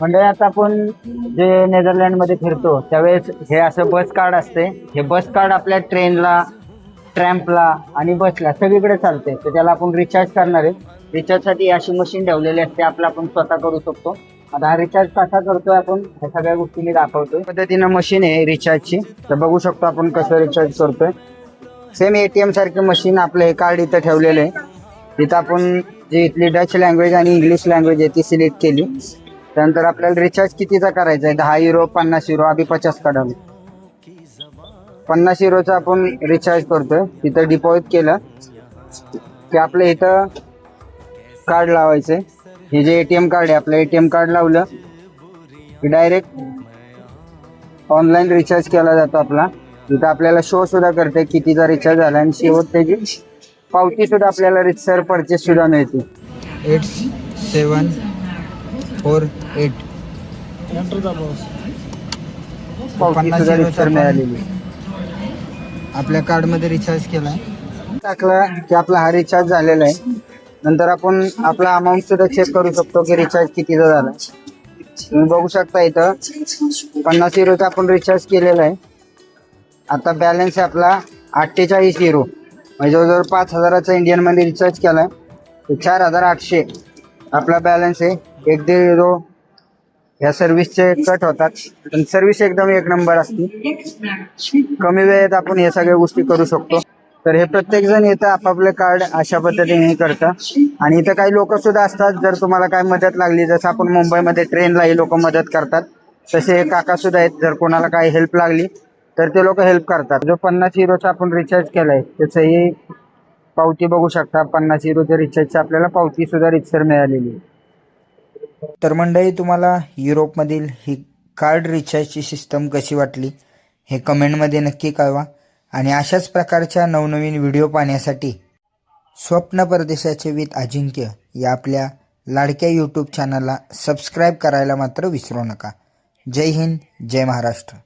म्हणजे आता आपण जे नेदरलँड मध्ये फिरतो त्यावेळेस हे असं बस कार्ड असते. हे बस कार्ड आपल्या ट्रेनला, ट्रॅम्पला आणि बसला सगळीकडे चालते. तर त्याला आपण रिचार्ज करणार आहे. रिचार्ज साठी अशी मशीन ठेवलेली असते, आपलं आपण स्वतः करू शकतो. आता हा रिचार्ज कसा करतोय आपण ह्या सगळ्या गोष्टी मी दाखवतोय. पद्धतीनं मशीन आहे रिचार्जची. तर बघू शकतो आपण कसं रिचार्ज करतोय. सेम एटीएम सारखी मशीन आपलं हे कार्ड इथं ठेवलेलं आहे. तिथं आपण जी इथली डच लँग्वेज आणि इंग्लिश लँग्वेज आहे ती सिलेक्ट केली. त्यानंतर आपल्याला रिचार्ज कितीचा करायचा आहे, 10 युरो, 50 युरो, आम्ही 50 काढाल. 50 युरोचा आपण रिचार्ज करतोय. तिथं डिपॉझिट केलं की आपलं इथं कार्ड लावायचंय. हे जे एटीएम कार्ड आहे आपलं एटीएम कार्ड लावलं की डायरेक्ट ऑनलाईन रिचार्ज केला जातो आपला. इथं आपल्याला शो सुद्धा करते कितीचा रिचार्ज झाला आणि शेवट त्याची पावती सुद्धा आपल्याला रितसर परचेस सुद्धा मिळते. 8748 पावती सुद्धा रितसर मिळालेली. आपल्या कार्डमध्ये रिचार्ज केलाय. टाकला की आपला हा रिचार्ज झालेला आहे. नंतर आपण आपला अमाऊंट सुद्धा चेक करू शकतो की रिचार्ज कितीचा झाला. तुम्ही बघू शकता इथं 50 युरोचा आपण रिचार्ज केलेला आहे. आता बॅलन्स आहे आपला 48 युरो, म्हणजे जवळजवळ 5,000चा इंडियन मध्ये रिचार्ज केलाय. 4,800 आपला बॅलन्स आहे. 1.5 युरो ह्या सर्व्हिसचे कट होतात, पण सर्व्हिस एकदम एक नंबर असते. कमी वेळेत आपण हे सगळ्या गोष्टी करू शकतो. तर हे प्रत्येक जण इथं आपापले कार्ड अशा पद्धतीने करतं. आणि इथं काही लोक सुद्धा असतात, जर तुम्हाला काय मदत लागली, जसं आपण मुंबईमध्ये ट्रेनलाही लोक मदत करतात, तसे काका सुद्धा आहेत. जर कोणाला काही हेल्प लागली तर ते लोक हेल्प करतात. जो 50 युरोचा आपण रिचार्ज केलाय त्याचंही पावती बघू शकता. 50 युरोच्या रिचार्जची आपल्याला पावती सुद्धा रितसर मिळालेली. तर मंडळी, तुम्हाला युरोपमधील ही कार्ड रिचार्जची सिस्टम कशी वाटली हे कमेंटमध्ये नक्की कळवा. आणि अशाच प्रकारच्या नवनवीन व्हिडिओ पाहण्यासाठी स्वप्न परदेशाचे विथ अजिंक्य या आपल्या लाडक्या यूट्यूब चॅनलला सबस्क्राईब करायला मात्र विसरू नका. जय हिंद, जय महाराष्ट्र.